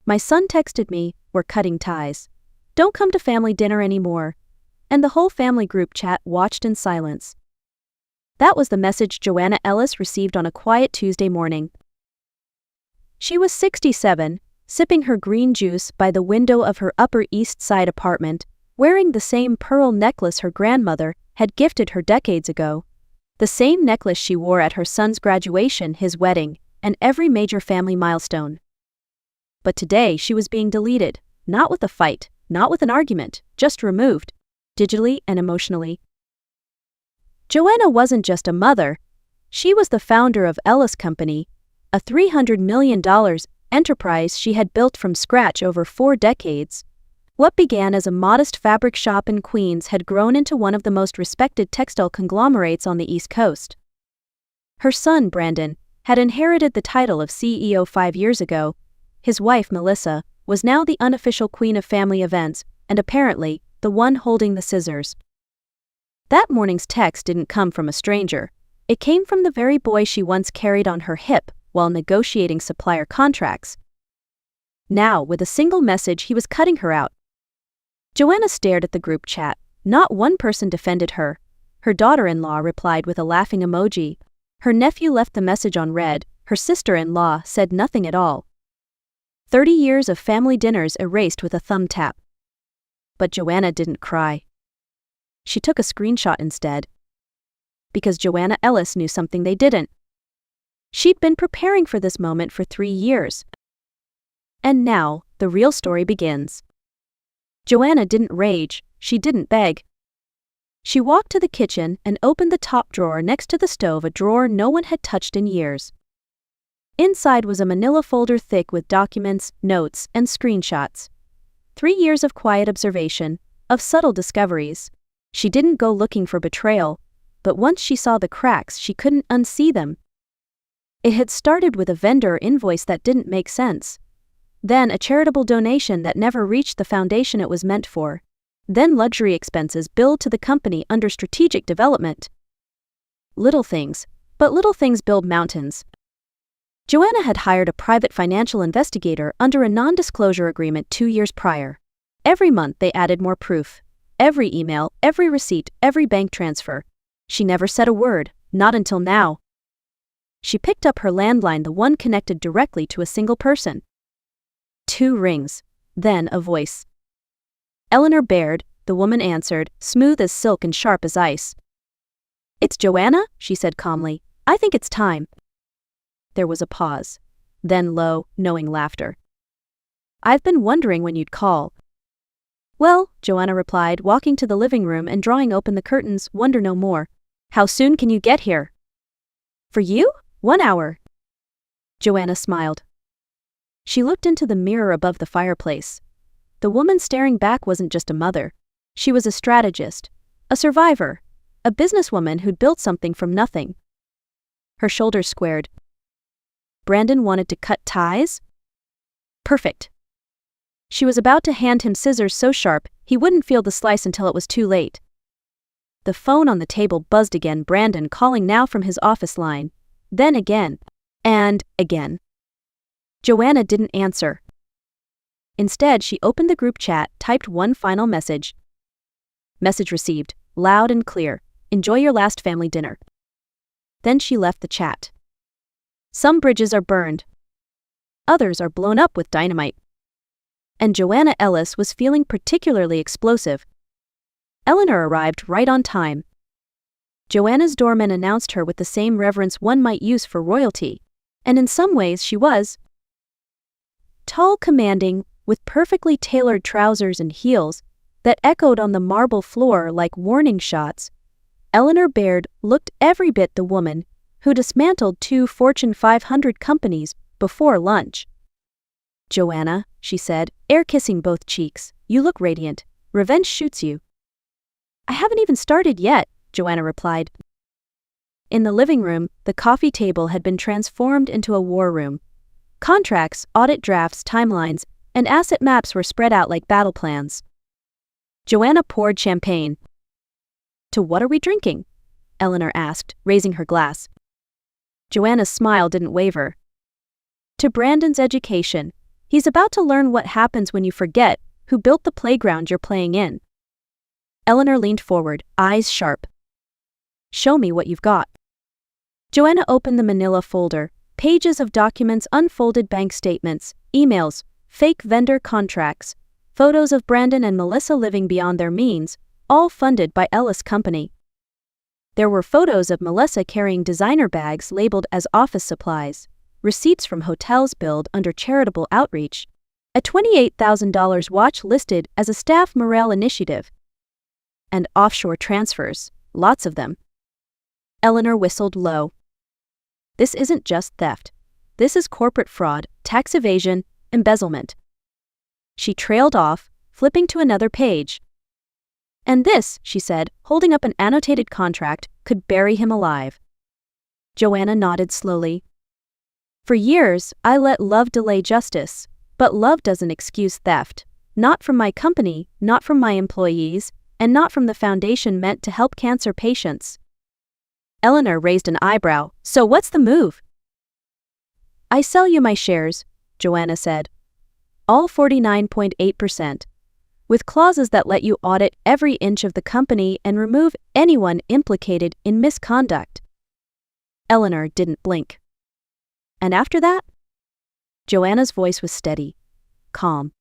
My son texted me, we're cutting ties. Don't come to family dinner anymore. And the whole family group chat watched in silence. That was the message Joanna Ellis received on a quiet Tuesday morning. She was 67, sipping her green juice by the window of her Upper East Side apartment, wearing the same pearl necklace her grandmother had gifted her decades ago. The same necklace she wore at her son's graduation, his wedding, and every major family milestone. But today she was being deleted, not with a fight, not with an argument, just removed, digitally and emotionally. Joanna wasn't just a mother. She was the founder of Ellis Company, a $300 million enterprise she had built from scratch over 4 decades. What began as a modest fabric shop in Queens had grown into one of the most respected textile conglomerates on the East Coast. Her son, Brandon, had inherited the title of CEO 5 years ago. His wife, Melissa, was now the unofficial queen of family events, and apparently, the one holding the scissors. That morning's text didn't come from a stranger. It came from the very boy she once carried on her hip while negotiating supplier contracts. Now, with a single message, he was cutting her out. Joanna stared at the group chat. Not one person defended her. Her daughter-in-law replied with a laughing emoji. Her nephew left the message on read. Her sister-in-law said nothing at all. 30 years of family dinners erased with a thumb tap. But Joanna didn't cry. She took a screenshot instead. Because Joanna Ellis knew something they didn't. She'd been preparing for this moment for 3 years. And now, the real story begins. Joanna didn't rage, she didn't beg. She walked to the kitchen and opened the top drawer next to the stove, a drawer no one had touched in years. Inside was a manila folder thick with documents, notes, and screenshots. 3 years of quiet observation, of subtle discoveries. She didn't go looking for betrayal, but once she saw the cracks, she couldn't unsee them. It had started with a vendor invoice that didn't make sense. Then a charitable donation that never reached the foundation it was meant for. Then luxury expenses billed to the company under strategic development. Little things, but little things build mountains. Joanna had hired a private financial investigator under a non-disclosure agreement 2 years prior. Every month they added more proof. Every email, every receipt, every bank transfer. She never said a word, not until now. She picked up her landline, the one connected directly to a single person. 2 rings, then a voice. Eleanor Baird, the woman answered, smooth as silk and sharp as ice. "It's Joanna," she said calmly. "I think it's time." There was a pause. Then low, knowing laughter. "I've been wondering when you'd call." "Well," Joanna replied, walking to the living room and drawing open the curtains, "wonder no more. How soon can you get here?" "For you? 1 hour." Joanna smiled. She looked into the mirror above the fireplace. The woman staring back wasn't just a mother. She was a strategist, a survivor, a businesswoman who'd built something from nothing. Her shoulders squared. Brandon wanted to cut ties? Perfect. She was about to hand him scissors so sharp he wouldn't feel the slice until it was too late. The phone on the table buzzed again, Brandon calling now from his office line. Then again. And again. Joanna didn't answer. Instead, she opened the group chat, typed one final message. Message received, loud and clear. Enjoy your last family dinner. Then she left the chat. Some bridges are burned. Others are blown up with dynamite. And Joanna Ellis was feeling particularly explosive. Eleanor arrived right on time. Joanna's doorman announced her with the same reverence one might use for royalty. And in some ways she was. Tall, commanding, with perfectly tailored trousers and heels that echoed on the marble floor like warning shots, Eleanor Baird looked every bit the woman who dismantled 2 Fortune 500 companies before lunch. "Joanna," she said, air-kissing both cheeks, "you look radiant. Revenge shoots you." "I haven't even started yet," Joanna replied. In the living room, the coffee table had been transformed into a war room. Contracts, audit drafts, timelines, and asset maps were spread out like battle plans. Joanna poured champagne. "To what are we drinking?" Eleanor asked, raising her glass. Joanna's smile didn't waver. "To Brandon's education. He's about to learn what happens when you forget who built the playground you're playing in. Eleanor leaned forward, eyes sharp. Show me what you've got. Joanna opened the manila folder. Pages of documents unfolded, bank statements, emails, fake vendor contracts, photos of Brandon and Melissa living beyond their means, all funded by Ellis Company. There were photos of Melissa carrying designer bags labeled as office supplies, receipts from hotels billed under charitable outreach, a $28,000 watch listed as a staff morale initiative, and offshore transfers, lots of them. Eleanor whistled low. This isn't just theft. This is corporate fraud, tax evasion, embezzlement. She trailed off, flipping to another page. And this, she said, holding up an annotated contract, could bury him alive. Joanna nodded slowly. For years, I let love delay justice, but love doesn't excuse theft. Not from my company, not from my employees, and not from the foundation meant to help cancer patients. Eleanor raised an eyebrow. So what's the move? I sell you my shares, Joanna said. All 49.8%. With clauses that let you audit every inch of the company and remove anyone implicated in misconduct. Eleanor didn't blink. And after that? Joanna's voice was steady, calm.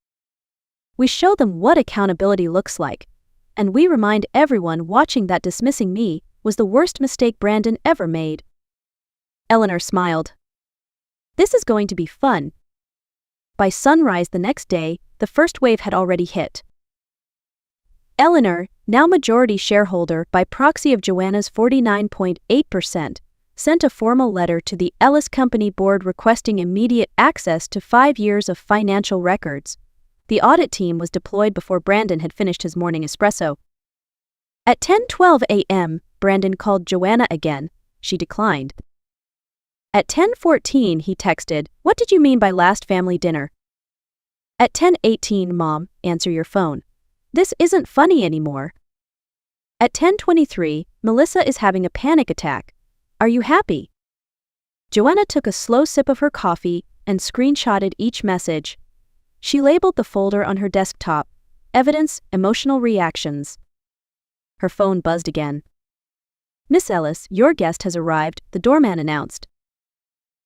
We show them what accountability looks like, and we remind everyone watching that dismissing me was the worst mistake Brandon ever made. Eleanor smiled. This is going to be fun. By sunrise the next day, the first wave had already hit. Eleanor, now majority shareholder by proxy of Joanna's 49.8%, sent a formal letter to the Ellis Company board requesting immediate access to 5 years of financial records. The audit team was deployed before Brandon had finished his morning espresso. At 10:12 a.m., Brandon called Joanna again. She declined. At 10:14 he texted, "What did you mean by last family dinner?" At 10:18, "Mom, answer your phone. This isn't funny anymore." At 10:23, "Melissa is having a panic attack. Are you happy?" Joanna took a slow sip of her coffee and screenshotted each message. She labeled the folder on her desktop, Evidence, Emotional Reactions. Her phone buzzed again. "Miss Ellis, your guest has arrived," the doorman announced.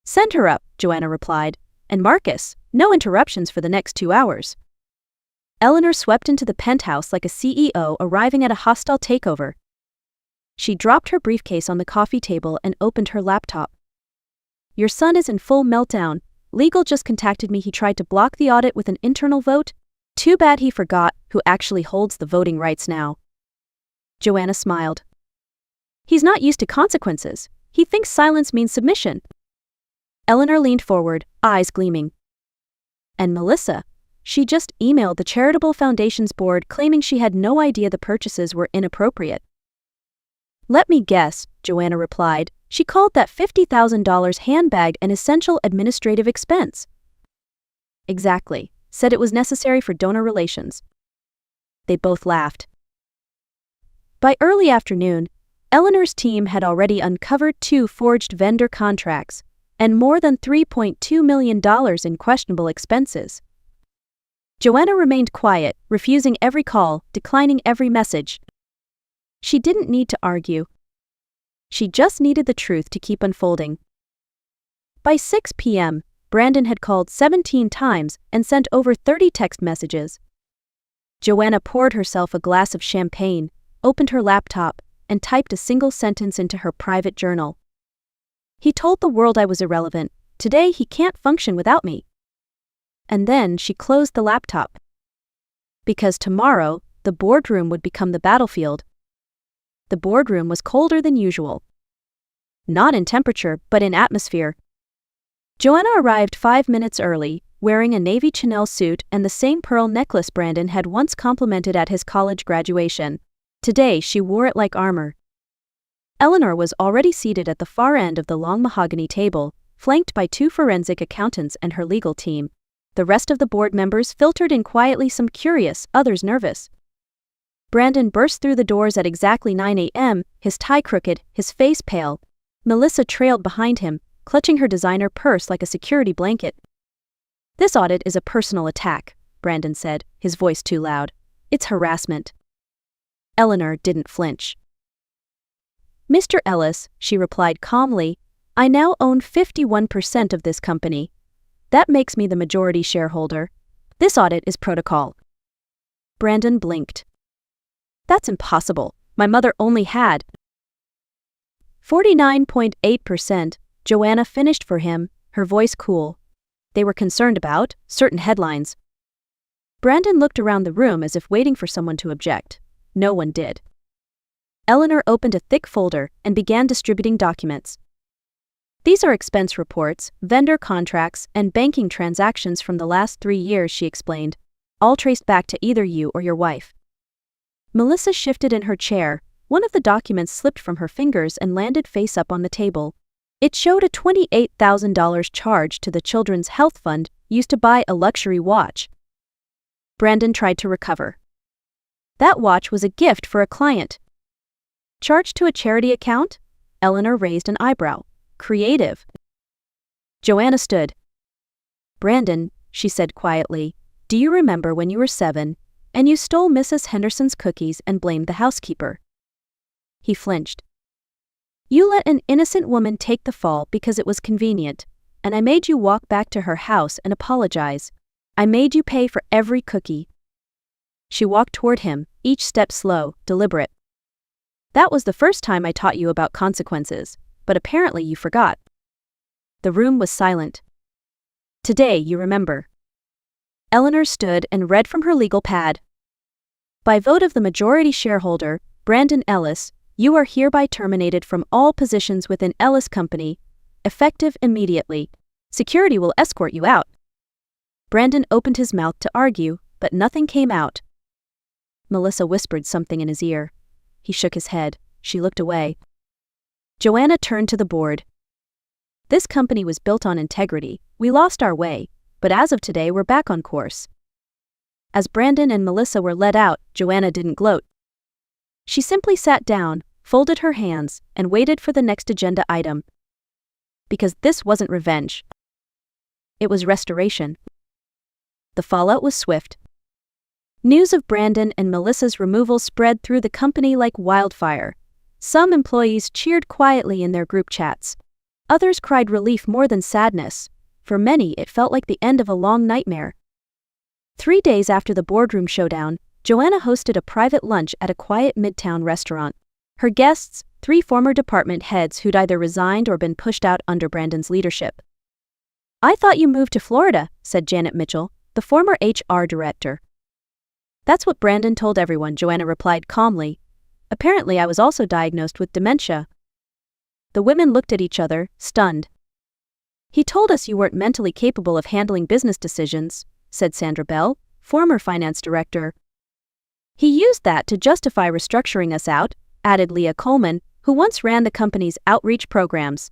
"Send her up," Joanna replied. "And Marcus, no interruptions for the next 2 hours." Eleanor swept into the penthouse like a CEO arriving at a hostile takeover. She dropped her briefcase on the coffee table and opened her laptop. "Your son is in full meltdown. Legal just contacted me. He tried to block the audit with an internal vote. Too bad he forgot who actually holds the voting rights now." Joanna smiled. "He's not used to consequences. He thinks silence means submission." Eleanor leaned forward, eyes gleaming. "And Melissa? She just emailed the Charitable Foundations board claiming she had no idea the purchases were inappropriate." "Let me guess," Joanna replied. "She called that $50,000 handbag an essential administrative expense." "Exactly. Said it was necessary for donor relations." They both laughed. By early afternoon, Eleanor's team had already uncovered 2 forged vendor contracts and more than $3.2 million in questionable expenses. Joanna remained quiet, refusing every call, declining every message. She didn't need to argue. She just needed the truth to keep unfolding. By 6 p.m., Brandon had called 17 times and sent over 30 text messages. Joanna poured herself a glass of champagne, opened her laptop, and typed a single sentence into her private journal. "He told the world I was irrelevant. Today he can't function without me." And then she closed the laptop. Because tomorrow, the boardroom would become the battlefield. The boardroom was colder than usual. Not in temperature, but in atmosphere. Joanna arrived 5 minutes early, wearing a navy Chanel suit and the same pearl necklace Brandon had once complimented at his college graduation. Today she wore it like armor. Eleanor was already seated at the far end of the long mahogany table, flanked by 2 forensic accountants and her legal team. The rest of the board members filtered in quietly, some curious, others nervous. Brandon burst through the doors at exactly 9 a.m., his tie crooked, his face pale. Melissa trailed behind him, clutching her designer purse like a security blanket. This audit is a personal attack, Brandon said, his voice too loud. It's harassment. Eleanor didn't flinch. Mr. Ellis, she replied calmly, I now own 51% of this company. That makes me the majority shareholder. This audit is protocol. Brandon blinked. That's impossible. My mother only had 49.8%, Joanna finished for him, her voice cool. They were concerned about certain headlines. Brandon looked around the room as if waiting for someone to object. No one did. Eleanor opened a thick folder and began distributing documents. These are expense reports, vendor contracts, and banking transactions from the last 3 years, she explained, all traced back to either you or your wife. Melissa shifted in her chair. One of the documents slipped from her fingers and landed face up on the table. It showed a $28,000 charge to the Children's Health Fund used to buy a luxury watch. Brandon tried to recover. That watch was a gift for a client. Charged to a charity account? Eleanor raised an eyebrow. Creative. Joanna stood. Brandon, she said quietly, do you remember when you were 7, and you stole Mrs. Henderson's cookies and blamed the housekeeper? He flinched. You let an innocent woman take the fall because it was convenient, and I made you walk back to her house and apologize. I made you pay for every cookie. She walked toward him, each step slow, deliberate. That was the first time I taught you about consequences, but apparently you forgot. The room was silent. Today you remember. Eleanor stood and read from her legal pad. By vote of the majority shareholder, Brandon Ellis, you are hereby terminated from all positions within Ellis Company, effective immediately. Security will escort you out. Brandon opened his mouth to argue, but nothing came out. Melissa whispered something in his ear. He shook his head. She looked away. Joanna turned to the board. This company was built on integrity. We lost our way, but as of today we're back on course. As Brandon and Melissa were led out, Joanna didn't gloat. She simply sat down, folded her hands, and waited for the next agenda item. Because this wasn't revenge. It was restoration. The fallout was swift. News of Brandon and Melissa's removal spread through the company like wildfire. Some employees cheered quietly in their group chats. Others cried relief more than sadness. For many, it felt like the end of a long nightmare. 3 days after the boardroom showdown, Joanna hosted a private lunch at a quiet midtown restaurant. Her guests, 3 former department heads who'd either resigned or been pushed out under Brandon's leadership. I thought you moved to Florida, said Janet Mitchell, the former HR director. That's what Brandon told everyone, Joanna replied calmly. Apparently I was also diagnosed with dementia. The women looked at each other, stunned. He told us you weren't mentally capable of handling business decisions, said Sandra Bell, former finance director. He used that to justify restructuring us out, added Leah Coleman, who once ran the company's outreach programs.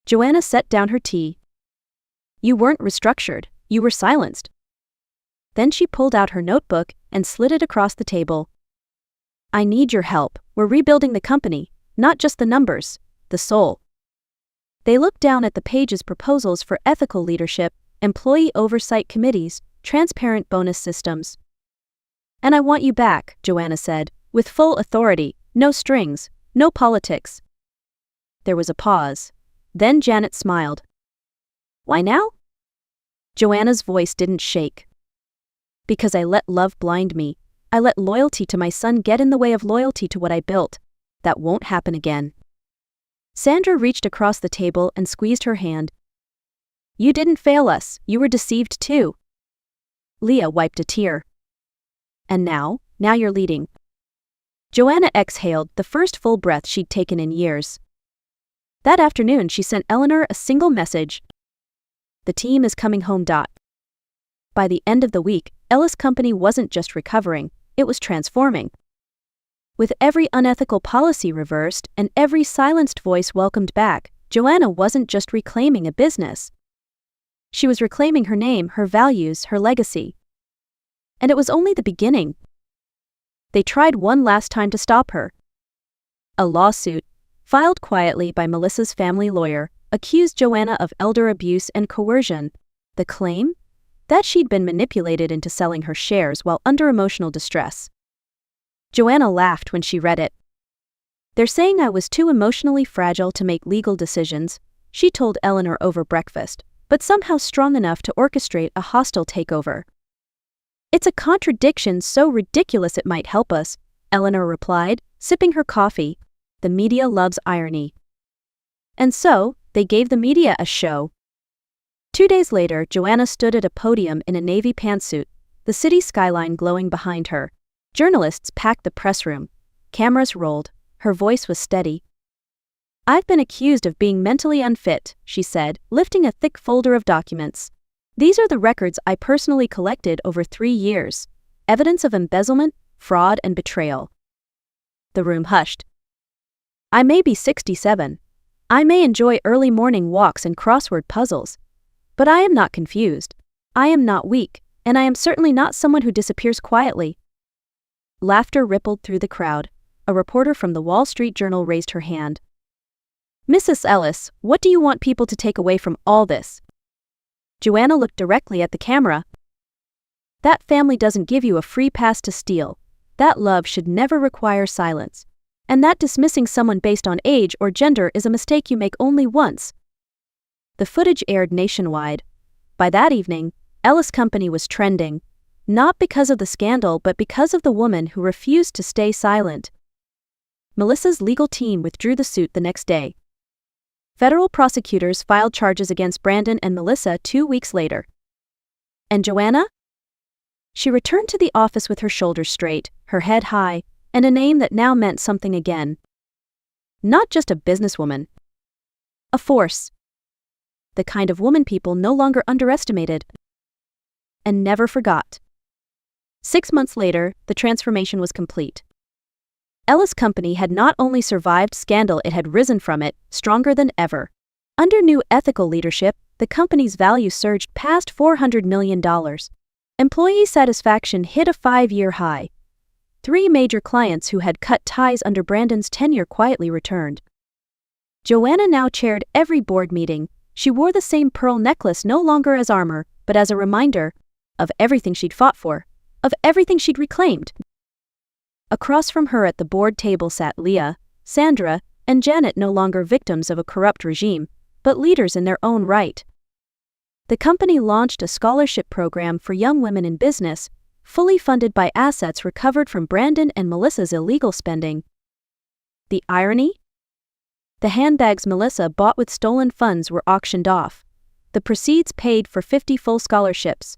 Joanna set down her tea. You weren't restructured, you were silenced. Then she pulled out her notebook and slid it across the table. I need your help. We're rebuilding the company, not just the numbers, the soul. They looked down at the page's proposals for ethical leadership, employee oversight committees, transparent bonus systems. And I want you back, Joanna said, with full authority, no strings, no politics. There was a pause. Then Janet smiled. Why now? Joanna's voice didn't shake. Because I let love blind me. I let loyalty to my son get in the way of loyalty to what I built. That won't happen again. Sandra reached across the table and squeezed her hand. You didn't fail us, you were deceived too. Leah wiped a tear. And now you're leading. Joanna exhaled, the first full breath she'd taken in years. That afternoon she sent Eleanor a single message. The team is coming home. By the end of the week, Ellis Company wasn't just recovering, it was transforming. With every unethical policy reversed and every silenced voice welcomed back, Joanna wasn't just reclaiming a business. She was reclaiming her name, her values, her legacy. And it was only the beginning. They tried one last time to stop her. A lawsuit, filed quietly by Melissa's family lawyer, accused Joanna of elder abuse and coercion. The claim? that she'd been manipulated into selling her shares while under emotional distress. Joanna laughed when she read it. "They're saying I was too emotionally fragile to make legal decisions," she told Eleanor over breakfast, "but somehow strong enough to orchestrate a hostile takeover." "It's a contradiction so ridiculous it might help us," Eleanor replied, sipping her coffee. "The media loves irony." And so, they gave the media a show. 2 days later, Joanna stood at a podium in a navy pantsuit, the city skyline glowing behind her. Journalists packed the press room. Cameras rolled. Her voice was steady. "I've been accused of being mentally unfit," she said, lifting a thick folder of documents. "These are the records I personally collected over 3 years. Evidence of embezzlement, fraud, and betrayal." The room hushed. "I may be 67. I may enjoy early morning walks and crossword puzzles. But I am not confused. I am not weak, and I am certainly not someone who disappears quietly." Laughter rippled through the crowd. A reporter from the Wall Street Journal raised her hand. "Mrs. Ellis, what do you want people to take away from all this?" Joanna looked directly at the camera. "That family doesn't give you a free pass to steal. That love should never require silence. And that dismissing someone based on age or gender is a mistake you make only once." The footage aired nationwide. By that evening, Ellis Company was trending, not because of the scandal but because of the woman who refused to stay silent. Melissa's legal team withdrew the suit the next day. Federal prosecutors filed charges against Brandon and Melissa 2 weeks later. And Joanna? She returned to the office with her shoulders straight, her head high, and a name that now meant something again. Not just a businesswoman. A force. The kind of woman people no longer underestimated and never forgot. 6 months later, the transformation was complete. Ellis Company had not only survived scandal, it had risen from it, stronger than ever. Under new ethical leadership, the company's value surged past $400 million. Employee satisfaction hit a 5-year high. 3 major clients who had cut ties under Brandon's tenure quietly returned. Joanna now chaired every board meeting. She wore the same pearl necklace no longer as armor, but as a reminder of everything she'd fought for, of everything she'd reclaimed. Across from her at the board table sat Leah, Sandra, and Janet, no longer victims of a corrupt regime, but leaders in their own right. The company launched a scholarship program for young women in business, fully funded by assets recovered from Brandon and Melissa's illegal spending. The irony? The handbags Melissa bought with stolen funds were auctioned off. The proceeds paid for 50 full scholarships.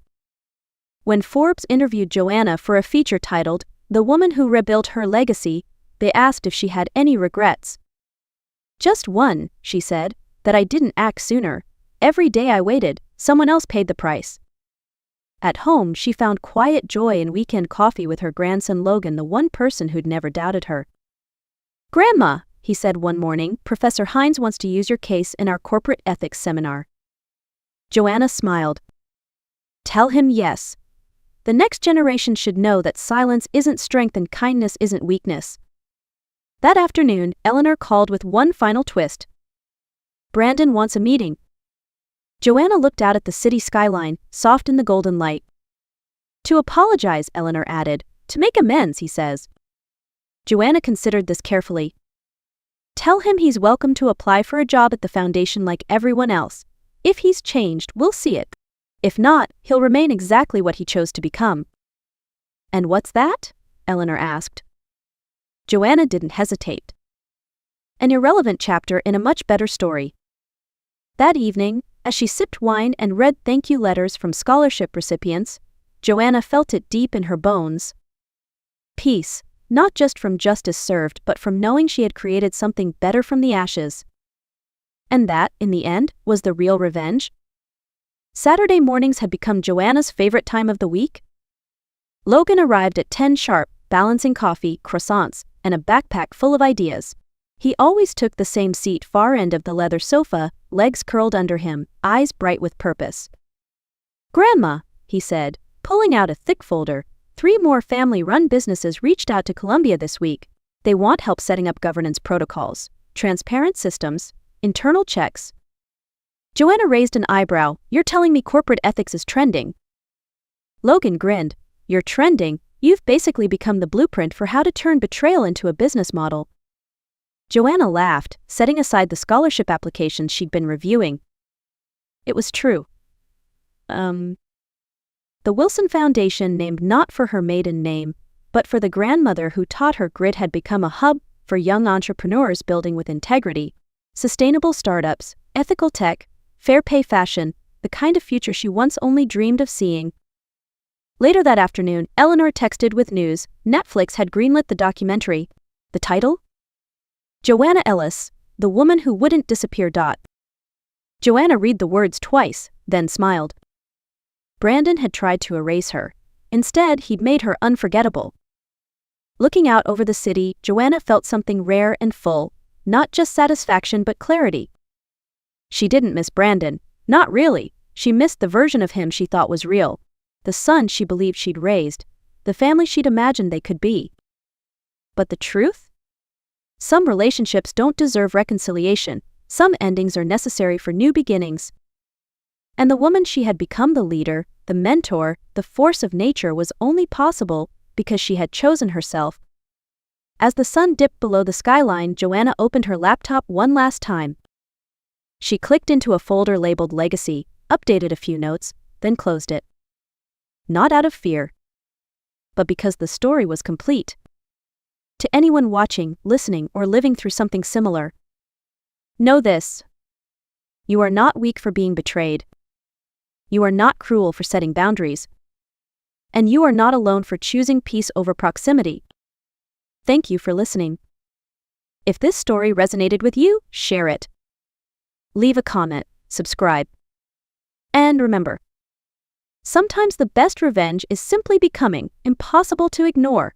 When Forbes interviewed Joanna for a feature titled, "The Woman Who Rebuilt Her Legacy," they asked if she had any regrets. "Just one," she said, "that I didn't act sooner. Every day I waited, someone else paid the price." At home, she found quiet joy in weekend coffee with her grandson Logan, the one person who'd never doubted her. "Grandma," he said one morning, "Professor Hines wants to use your case in our corporate ethics seminar." Joanna smiled. "Tell him yes. The next generation should know that silence isn't strength and kindness isn't weakness." That afternoon, Eleanor called with one final twist. "Brandon wants a meeting." Joanna looked out at the city skyline, soft in the golden light. "To apologize," Eleanor added. "To make amends, he says." Joanna considered this carefully. "Tell him he's welcome to apply for a job at the foundation like everyone else. If he's changed, we'll see it. If not, he'll remain exactly what he chose to become." "And what's that?" Eleanor asked. Joanna didn't hesitate. An irrelevant chapter in a much better story. That evening, as she sipped wine and read thank you letters from scholarship recipients, Joanna felt it deep in her bones. Peace, not just from justice served but from knowing she had created something better from the ashes. And that, in the end, was the real revenge. Saturday mornings had become Joanna's favorite time of the week. Logan arrived at 10 sharp, balancing coffee, croissants, and a backpack full of ideas. He always took the same seat, far end of the leather sofa, legs curled under him, eyes bright with purpose. "Grandma," he said, pulling out a thick folder, 3 more family-run businesses reached out to Columbia this week. They want help setting up governance protocols, transparent systems, internal checks. Joanna raised an eyebrow. "You're telling me corporate ethics is trending?" Logan grinned. You're trending. You've basically become the blueprint for how to turn betrayal into a business model. Joanna laughed, setting aside the scholarship applications she'd been reviewing. It was true. The Wilson Foundation, named not for her maiden name, but for the grandmother who taught her grit, had become a hub for young entrepreneurs building with integrity, sustainable startups, ethical tech, fair pay fashion, the kind of future she once only dreamed of seeing. Later that afternoon, Eleanor texted with news. Netflix had greenlit the documentary. The title? Joanna Ellis, the woman who wouldn't disappear. Joanna read the words twice, then smiled. Brandon had tried to erase her. Instead, he'd made her unforgettable. Looking out over the city, Joanna felt something rare and full, not just satisfaction but clarity. She didn't miss Brandon. Not really. She missed the version of him she thought was real. The son she believed she'd raised. The family she'd imagined they could be. But the truth? Some relationships don't deserve reconciliation. Some endings are necessary for new beginnings. And the woman she had become, the leader, the mentor, the force of nature, was only possible because she had chosen herself. As the sun dipped below the skyline, Joanna opened her laptop one last time. She clicked into a folder labeled Legacy, updated a few notes, then closed it. Not out of fear, but because the story was complete. To anyone watching, listening, or living through something similar, know this. You are not weak for being betrayed. You are not cruel for setting boundaries. And you are not alone for choosing peace over proximity. Thank you for listening. If this story resonated with you, share it. Leave a comment, subscribe. And remember, sometimes the best revenge is simply becoming impossible to ignore.